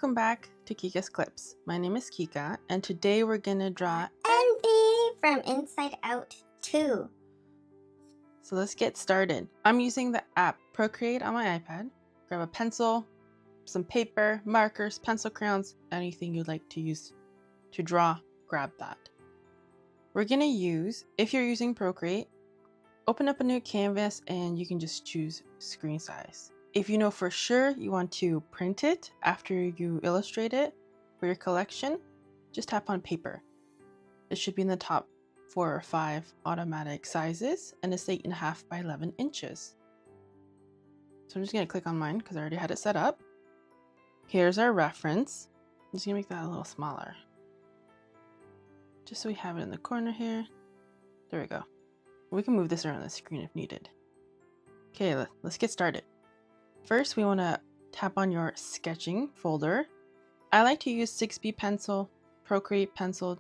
Welcome back to Kika's Clips. My name is Kika, and today we're gonna draw Envy from Inside Out 2. So let's get started. I'm using the app Procreate on my iPad. Grab a pencil, some paper, markers, pencil crayons, anything you'd like to use to draw, grab that. We're gonna use, if you're using Procreate, open up a new canvas and you can just choose screen size. If you know for sure you want to print it after you illustrate it for your collection, just tap on paper. It should be in the top 4 or 5 automatic sizes, and it's 8.5 by 11 inches. So I'm just going to click on mine because I already had it set up. Here's our reference. I'm just going to make that a little smaller, just so we have it in the corner here. There we go. We can move this around the screen if needed. Okay, let's get started. First, we want to tap on your sketching folder. I like to use 6B pencil, Procreate pencil,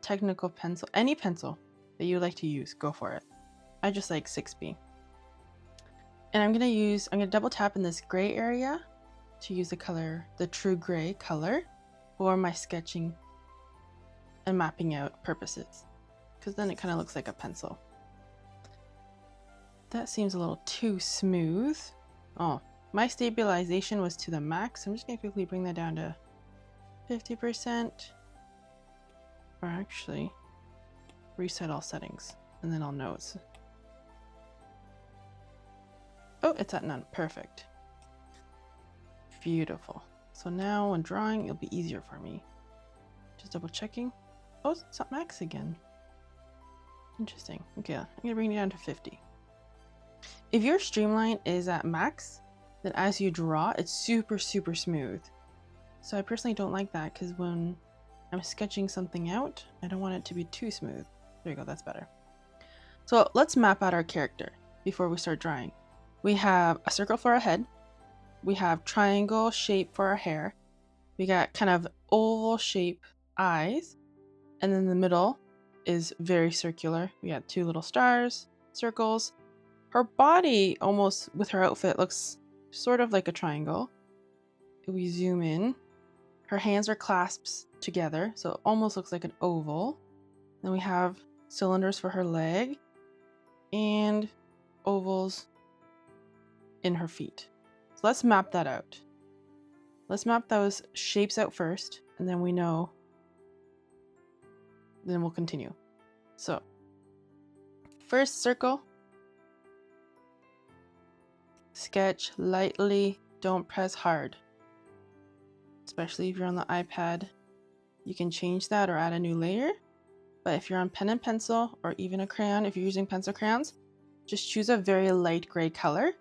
technical pencil, any pencil that you like to use, go for it. I just like 6B. And I'm gonna double tap in this gray area to use the color, the true gray color, for my sketching and mapping out purposes, because then it kind of looks like a pencil. That seems a little too smooth. Oh, my stabilization was to the max. I'm just gonna quickly bring that down to 50%, or actually reset all settings, and then I'll know it's, oh, it's at none. Perfect. Beautiful. So now when drawing, it'll be easier for me. Just double checking. Oh, it's at max again. Interesting. Okay, I'm gonna bring it down to 50. If your streamline is at max, then as you draw, it's super smooth. So I personally don't like that, because when I'm sketching something out, I don't want it to be too smooth. There you go, that's better. So let's map out our character before we start drawing. We have a circle for our head. We have triangle shape for our hair. We got kind of oval shape eyes. And then the middle is very circular. We got 2 little stars, circles. Her body, almost with her outfit, looks sort of like a triangle. If we zoom in, her hands are clasped together, so it almost looks like an oval. Then we have cylinders for her leg and ovals in her feet. So let's map that out. Let's map those shapes out first, and then we know, then we'll continue. So first circle, sketch lightly, don't press hard. Especially if you're on the iPad, you can change that or add a new layer. But if you're on pen and pencil, or even a crayon, if you're using pencil crayons, just choose a very light gray color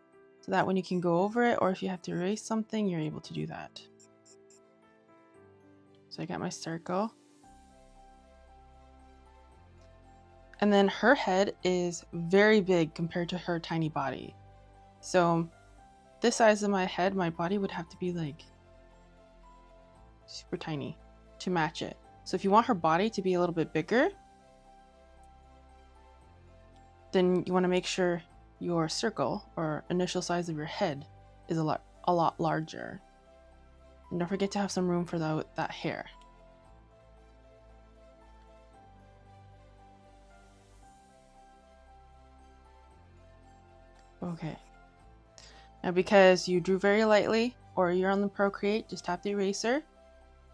so that when you can go over it, or if you have to erase something, you're able to do that. So I got my circle. And then her head is very big compared to her tiny body. So this size of my head, my body would have to be like super tiny to match it. So if you want her body to be a little bit bigger, then you want to make sure your circle or initial size of your head is a lot larger. And don't forget to have some room for that hair. Okay. Now because you drew very lightly, or you're on the Procreate, just tap the eraser.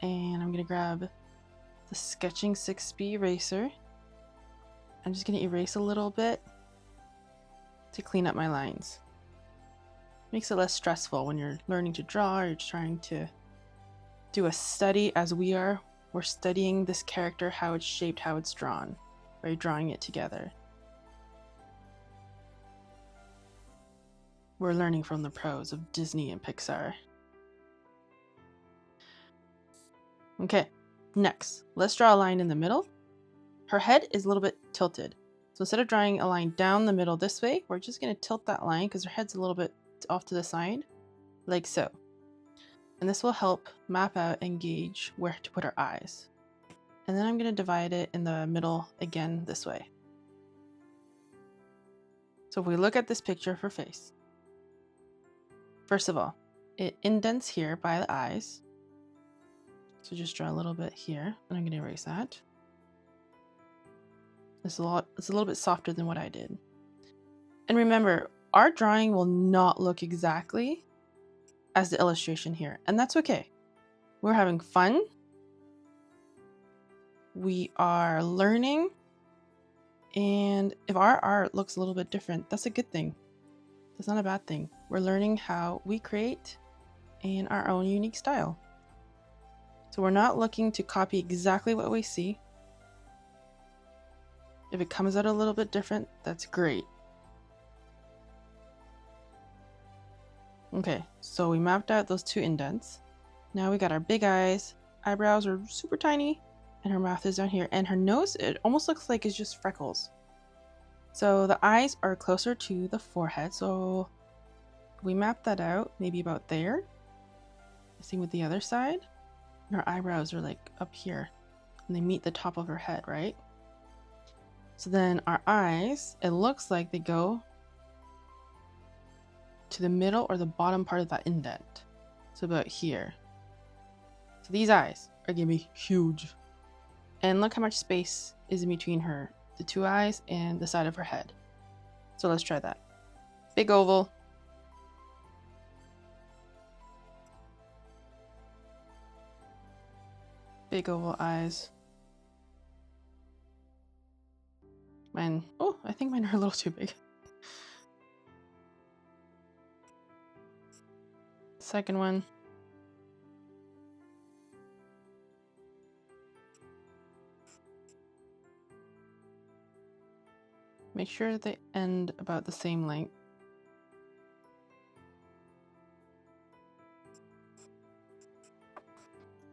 And I'm going to grab the Sketching 6B eraser. I'm just going to erase a little bit to clean up my lines. Makes it less stressful when you're learning to draw, or you're trying to do a study as we are. We're studying this character, how it's shaped, how it's drawn. We're drawing it together. We're learning from the pros of Disney and Pixar. Okay, next, let's draw a line in the middle. Her head is a little bit tilted. So instead of drawing a line down the middle this way, we're just going to tilt that line because her head's a little bit off to the side, like so. And this will help map out and gauge where to put our eyes. And then I'm going to divide it in the middle again this way. So if we look at this picture of her face, first of all, it indents here by the eyes. So just draw a little bit here, and I'm going to erase that. It's a little bit softer than what I did. And remember, our drawing will not look exactly as the illustration here, and that's okay. We're having fun. We are learning. And if our art looks a little bit different, that's a good thing. That's not a bad thing. We're learning how we create in our own unique style. So we're not looking to copy exactly what we see. If it comes out a little bit different, that's great. Okay, so we mapped out those 2 indents. Now we got our big eyes. Eyebrows are super tiny, and her mouth is down here. And her nose, it almost looks like it's just freckles. So the eyes are closer to the forehead. So we map that out, maybe about there. Same with the other side. And her eyebrows are like up here, and they meet the top of her head, right? So then our eyes, it looks like they go to the middle or the bottom part of that indent. So about here. So these eyes are gonna be huge. And look how much space is in between her, the 2 eyes and the side of her head. So let's try that. Big oval. Big oval eyes. Mine, oh, I think mine are a little too big. Second one. Make sure they end about the same length.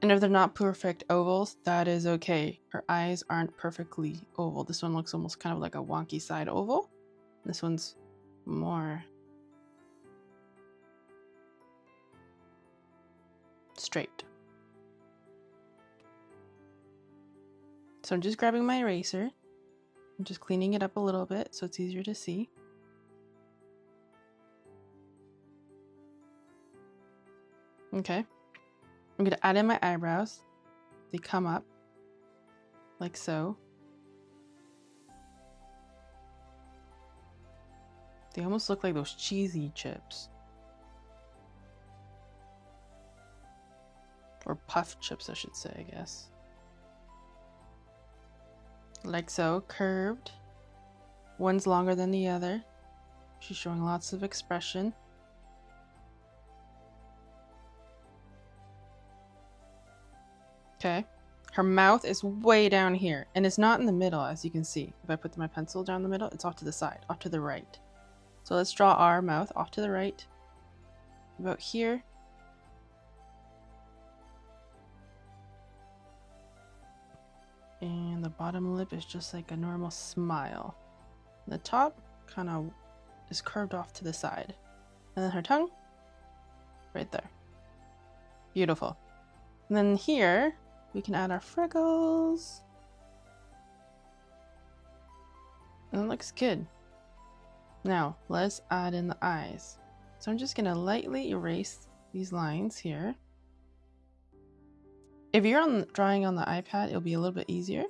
And if they're not perfect ovals, that is okay. Her eyes aren't perfectly oval. This one looks almost kind of like a wonky side oval. This one's more straight. So I'm just grabbing my eraser. I'm just cleaning it up a little bit so it's easier to see. Okay. I'm going to add in my eyebrows. They come up like so. They almost look like those cheesy chips. Or puff chips, I should say, I guess. Like so, curved. One's longer than the other. She's showing lots of expression. Okay. Her mouth is way down here, and it's not in the middle, as you can see. If I put my pencil down the middle, it's off to the side, off to the right. So let's draw our mouth off to the right, about here. And the bottom lip is just like a normal smile. The top kind of is curved off to the side. And then her tongue, right there. Beautiful. And then here, we can add our freckles. And it looks good. Now, let's add in the eyes. So I'm just gonna lightly erase these lines here. If you're drawing on the iPad, it'll be a little bit easier.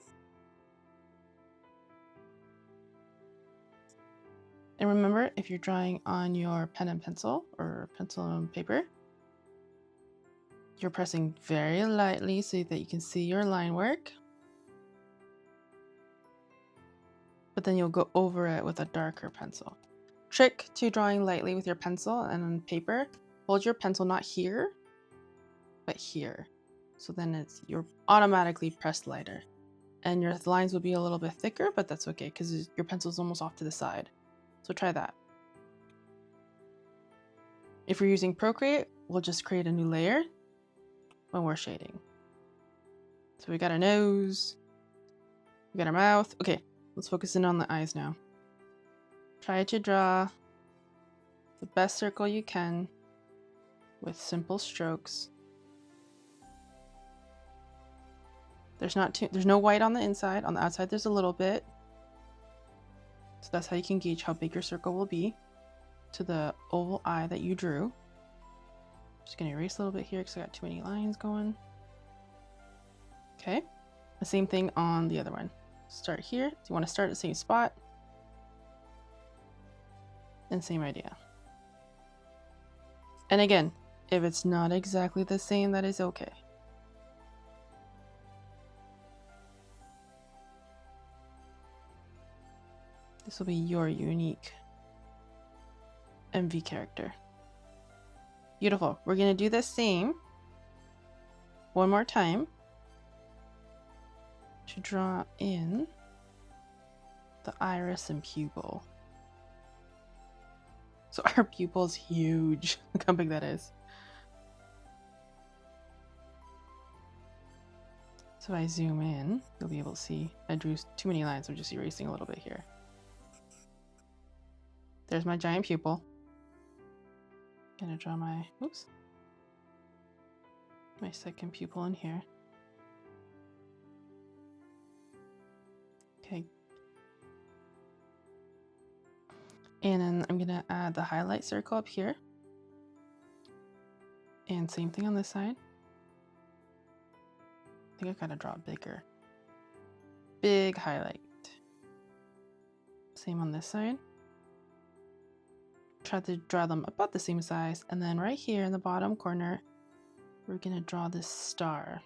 And remember, if you're drawing on your pen and pencil or pencil and paper, you're pressing very lightly so that you can see your line work. But then you'll go over it with a darker pencil. Trick to drawing lightly with your pencil and on paper, hold your pencil not here, but here. So then you're automatically pressed lighter. And your lines will be a little bit thicker, but that's okay because your pencil's almost off to the side. So try that. If you're using Procreate, we'll just create a new layer when we're shading. So we got our nose, we got our mouth. Okay, let's focus in on the eyes now. Try to draw the best circle you can with simple strokes. There's no white on the inside. On the outside, there's a little bit. So that's how you can gauge how big your circle will be to the oval eye that you drew. Just gonna erase a little bit here because I got too many lines going. Okay, the same thing on the other one. Start here. So you want to start at the same spot. And same idea. And again, if it's not exactly the same, that is okay. This will be your unique MV character. Beautiful. We're going to do the same one more time to draw in the iris and pupil. So our pupil's huge. Look how big that is. So if I zoom in, you'll be able to see I drew too many lines. I'm just erasing a little bit here. There's my giant pupil. I'm gonna draw my, oops, my second pupil in here. Okay. And then I'm gonna add the highlight circle up here. And same thing on this side. I think I gotta draw bigger. Big highlight. Same on this side. Try to draw them about the same size, and then right here in the bottom corner we're gonna draw this star.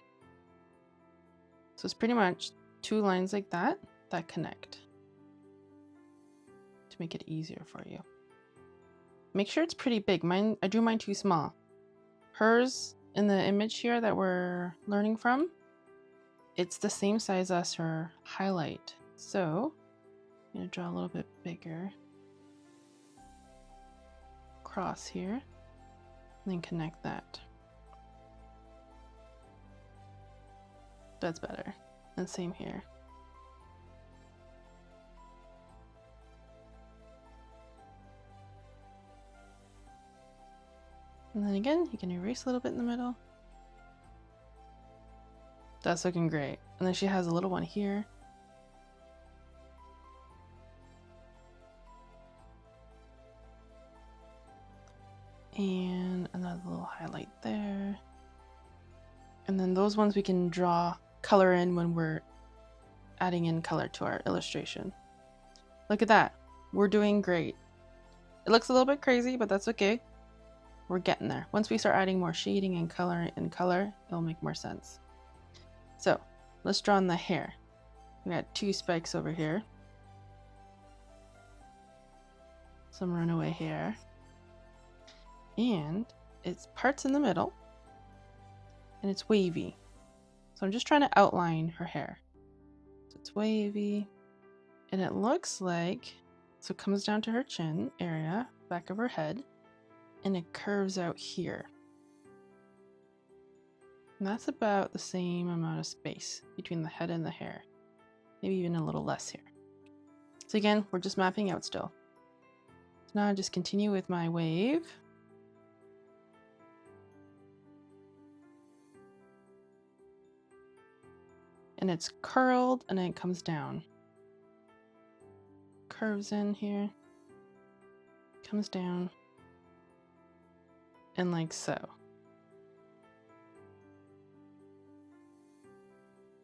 So it's pretty much two lines like that that connect to make it easier for you. Make sure it's pretty big. I drew mine too small. Hers in the image here that we're learning from, it's the same size as her highlight, so I'm gonna draw a little bit bigger cross here, and then connect that. That's better. And same here. And then again, you can erase a little bit in the middle. That's looking great. And then she has a little one here. And another little highlight there. And then those ones we can draw color in when we're adding in color to our illustration. Look at that. We're doing great. It looks a little bit crazy, but that's okay. We're getting there. Once we start adding more shading and color, it'll make more sense. So let's draw in the hair. We got two spikes over here. Some runaway hair. And it's parts in the middle. And it's wavy. So I'm just trying to outline her hair. So it's wavy. And it looks like, so it comes down to her chin area, back of her head. And it curves out here. And that's about the same amount of space between the head and the hair. Maybe even a little less here. So again, we're just mapping out still. So now I just continue with my wave. And it's curled and then it comes down. Curves in here. Comes down. And like so.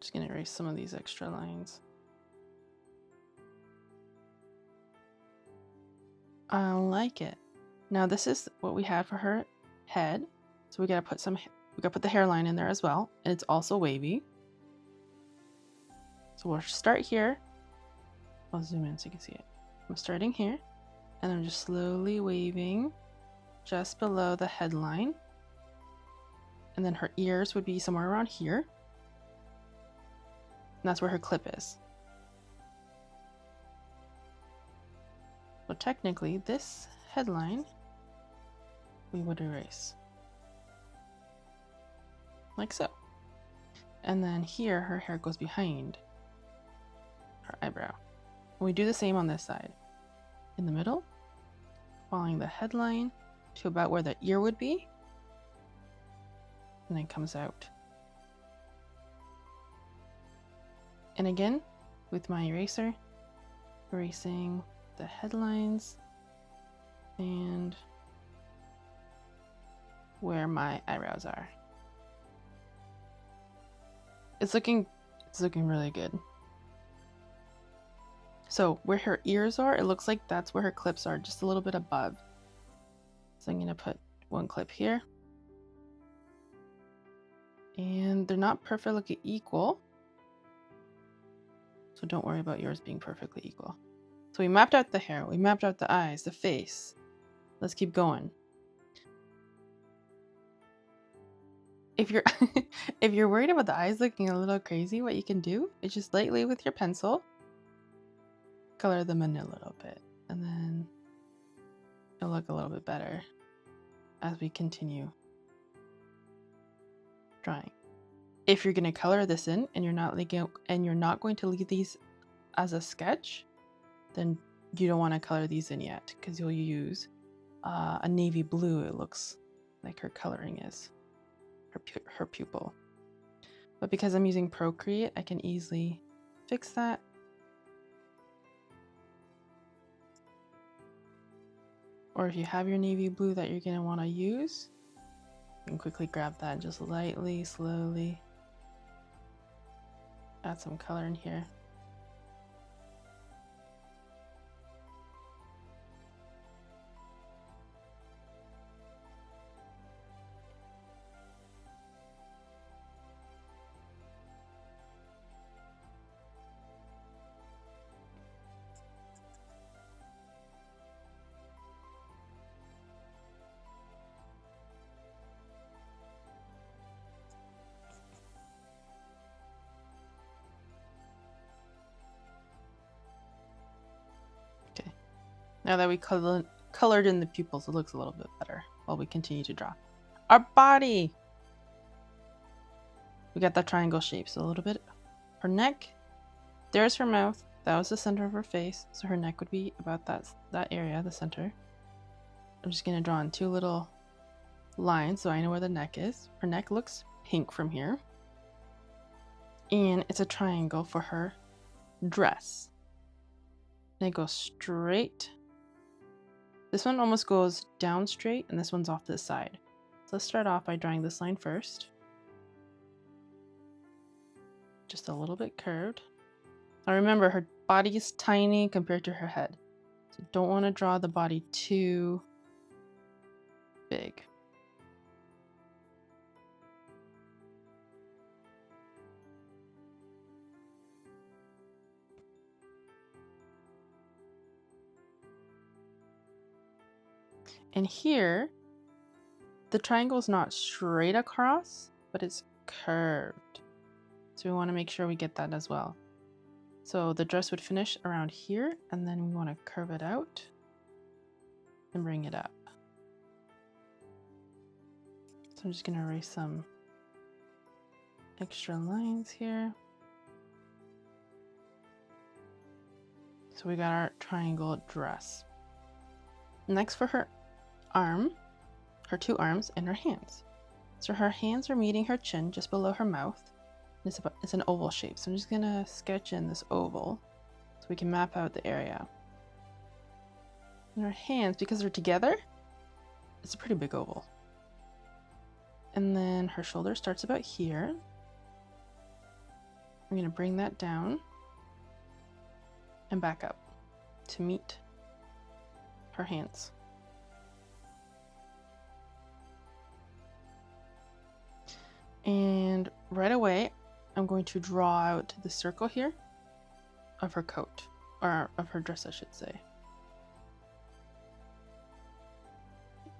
Just gonna erase some of these extra lines. I like it. Now this is what we had for her head. So we gotta put the hairline in there as well. And it's also wavy. So we'll start here. I'll zoom in so you can see it. I'm starting here. And I'm just slowly waving just below the headline. And then her ears would be somewhere around here. And that's where her clip is. So technically, this headline we would erase. Like so. And then here, her hair goes behind her eyebrow. And we do the same on this side. In the middle, following the headline to about where the ear would be. And then comes out. And again, with my eraser, erasing the headlines and where my eyebrows are. It's looking really good. So where her ears are, it looks like that's where her clips are, just a little bit above. So I'm gonna put one clip here. And they're not perfectly equal. So don't worry about yours being perfectly equal. So we mapped out the hair, we mapped out the eyes, the face. Let's keep going. If you're if you're worried about the eyes looking a little crazy, what you can do is just lightly with your pencil color them in a little bit, and then it'll look a little bit better as we continue drawing. If you're going to color this in and you're not going to leave these as a sketch, then you don't want to color these in yet, because you'll use a navy blue. It looks like her coloring is her pupil. But because I'm using Procreate, I can easily fix that. Or if you have your navy blue that you're going to want to use, you can quickly grab that and just lightly, slowly add some color in here. Okay, now that we colored in the pupils, it looks a little bit better while we continue to draw. Our body! We got that triangle shape, so a little bit. Her neck, there's her mouth. That was the center of her face, so her neck would be about that area, the center. I'm just going to draw in two little lines so I know where the neck is. Her neck looks pink from here. And it's a triangle for her dress. And it goes straight. This one almost goes down straight, and this one's off to the side. So let's start off by drawing this line first. Just a little bit curved. Now remember, her body is tiny compared to her head. So don't want to draw the body too big. And here, the triangle is not straight across, but it's curved. So we want to make sure we get that as well. So the dress would finish around here, and then we want to curve it out and bring it up. So I'm just going to erase some extra lines here. So we got our triangle dress. Next for her arm, her two arms and her hands. So her hands are meeting her chin just below her mouth. It's an oval shape. So I'm just gonna sketch in this oval so we can map out the area. And her hands, because they're together, it's a pretty big oval. And then her shoulder starts about here. I'm gonna bring that down and back up to meet her hands. And right away, I'm going to draw out the circle here of her coat, or of her dress, I should say.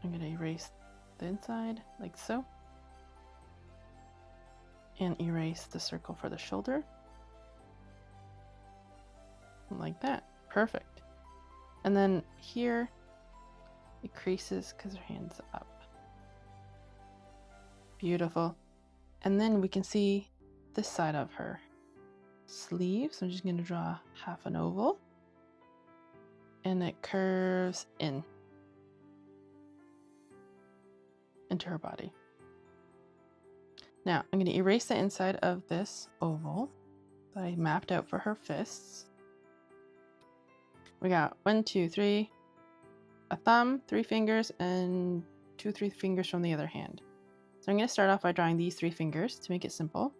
I'm going to erase the inside like so, and erase the circle for the shoulder like that. Perfect. And then here it creases because her hand's up. Beautiful. And then we can see this side of her sleeve. So I'm just going to draw half an oval, and it curves into her body. Now I'm going to erase the inside of this oval that I mapped out for her fists. We got 1, 2, 3, a thumb, 3 fingers, and 2, 3 fingers from the other hand. So I'm going to start off by drawing these 3 fingers to make it simple.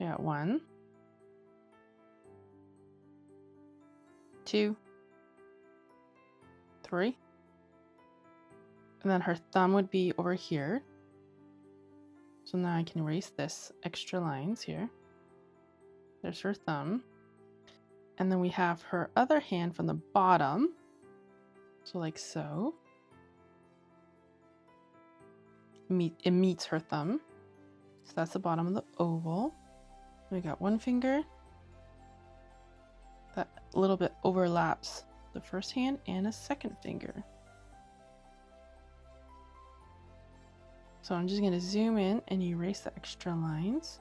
I got 1, 2, 3. And then her thumb would be over here. So now I can erase this extra lines here. There's her thumb. And then we have her other hand from the bottom. So like so. It meets her thumb. So that's the bottom of the oval. We got 1 finger. That a little bit overlaps the first hand and a second finger. So I'm just going to zoom in and erase the extra lines.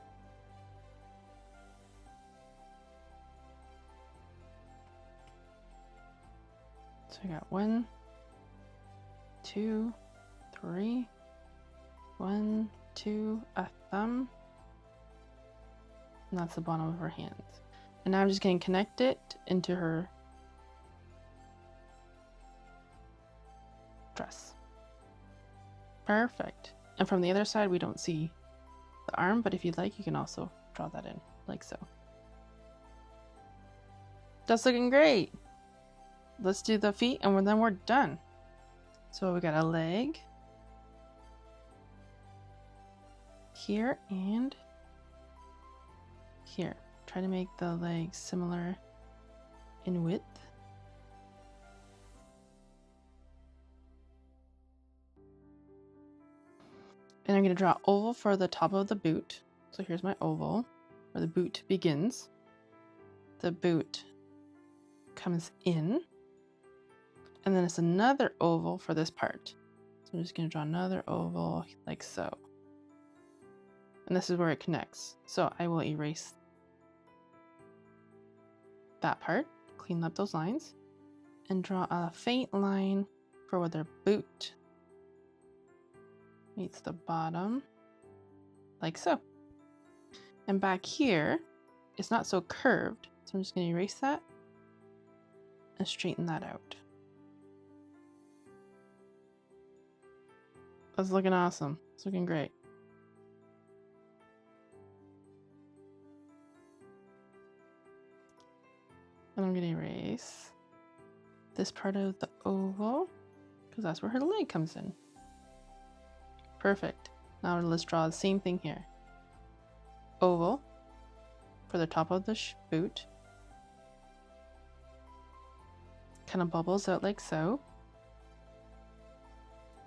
So I got 1, 2, 3, 1, 2, a thumb, and that's the bottom of her hands. And now I'm just going to connect it into her dress. Perfect. And from the other side, we don't see the arm, but if you'd like, you can also draw that in, like so. That's looking great. Let's do the feet, and then we're done. So we got a leg here and here. Try to make the legs similar in width. And I'm going to draw oval for the top of the boot. So here's my oval where the boot begins. The boot comes in. And then it's another oval for this part. So I'm just going to draw another oval like so. And this is where it connects. So I will erase that part, clean up those lines, and draw a faint line for where their boot meets the bottom, like so. And back here, it's not so curved, so I'm just going to erase that and straighten that out. That's looking awesome. It's looking great. And I'm going to erase this part of the oval because that's where her leg comes in. Perfect. Now let's draw the same thing here. Oval for the top of the boot. Kind of bubbles out like so.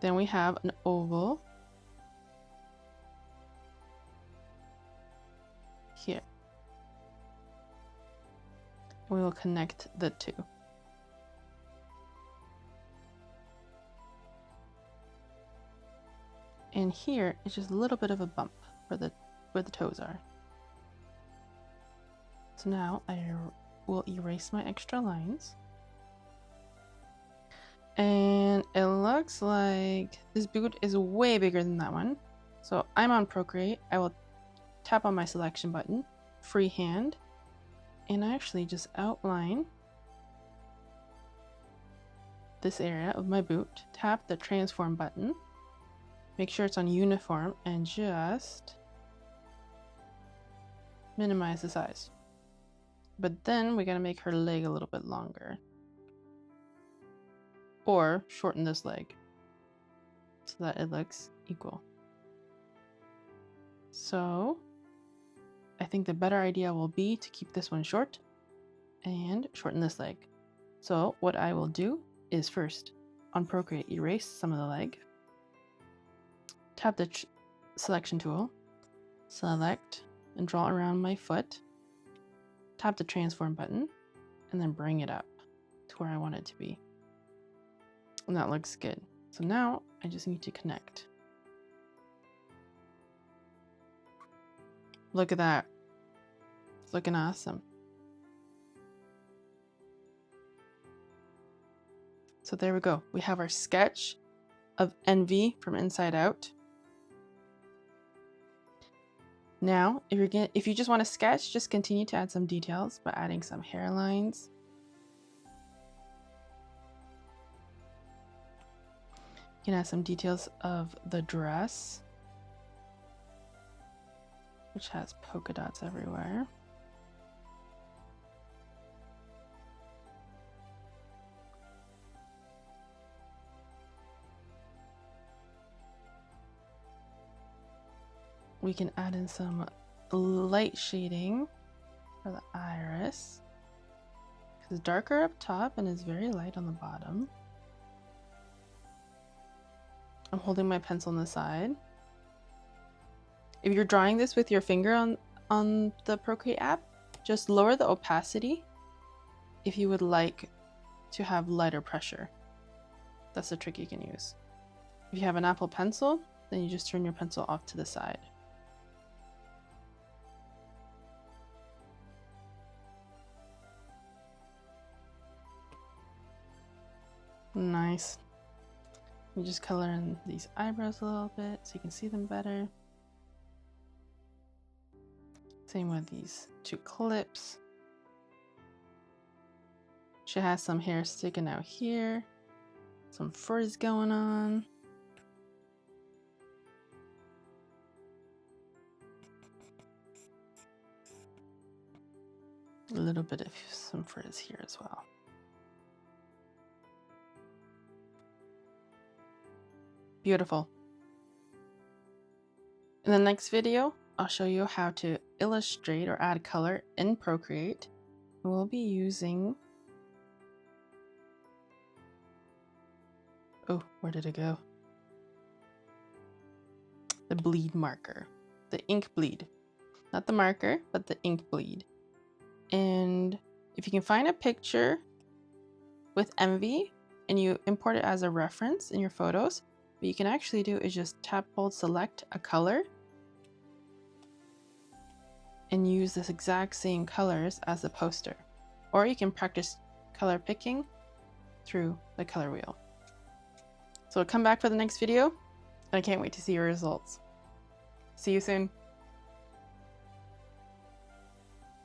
Then we have an oval here. We will connect the two. And here is just a little bit of a bump where the toes are. So now I will erase my extra lines. And it looks like this boot is way bigger than that one. So I'm on Procreate. I will tap on my selection button, freehand, and actually just outline this area of my boot. Tap the transform button. Make sure it's on uniform and just minimize the size. But then we gotta make her leg a little bit longer. Or shorten this leg so that it looks equal. So I think the better idea will be to keep this one short and shorten this leg. So what I will do is first on Procreate erase some of the leg. Tap the selection tool, select and draw around my foot. Tap the transform button and then bring it up to where I want it to be. And that looks good. So now I just need to connect. Look at that. It's looking awesome. So there we go. We have our sketch of Envy from Inside Out. Now, if you just want to sketch, just continue to add some details by adding some hairlines. You can add some details of the dress. which has polka dots everywhere. We can add in some light shading for the iris, because it's darker up top and is very light on the bottom. I'm holding my pencil on the side. If you're drawing this with your finger on the Procreate app, just lower the opacity if you would like to have lighter pressure. That's a trick you can use. If you have an Apple Pencil, then you just turn your pencil off to the side. Nice. You just color in these eyebrows a little bit so you can see them better. Same with these two clips. She has some hair sticking out here, some frizz going on. A little bit of some frizz here as well. Beautiful. In the next video, I'll show you how to illustrate or add color in Procreate. We'll be using... Oh, where did it go? The bleed marker. The ink bleed. Not the marker, but the ink bleed. And if you can find a picture with Envy and you import it as a reference in your photos, what you can actually do is just tap, hold, select a color and use this exact same colors as the poster. Or you can practice color picking through the color wheel. So come back for the next video, and I can't wait to see your results. See you soon.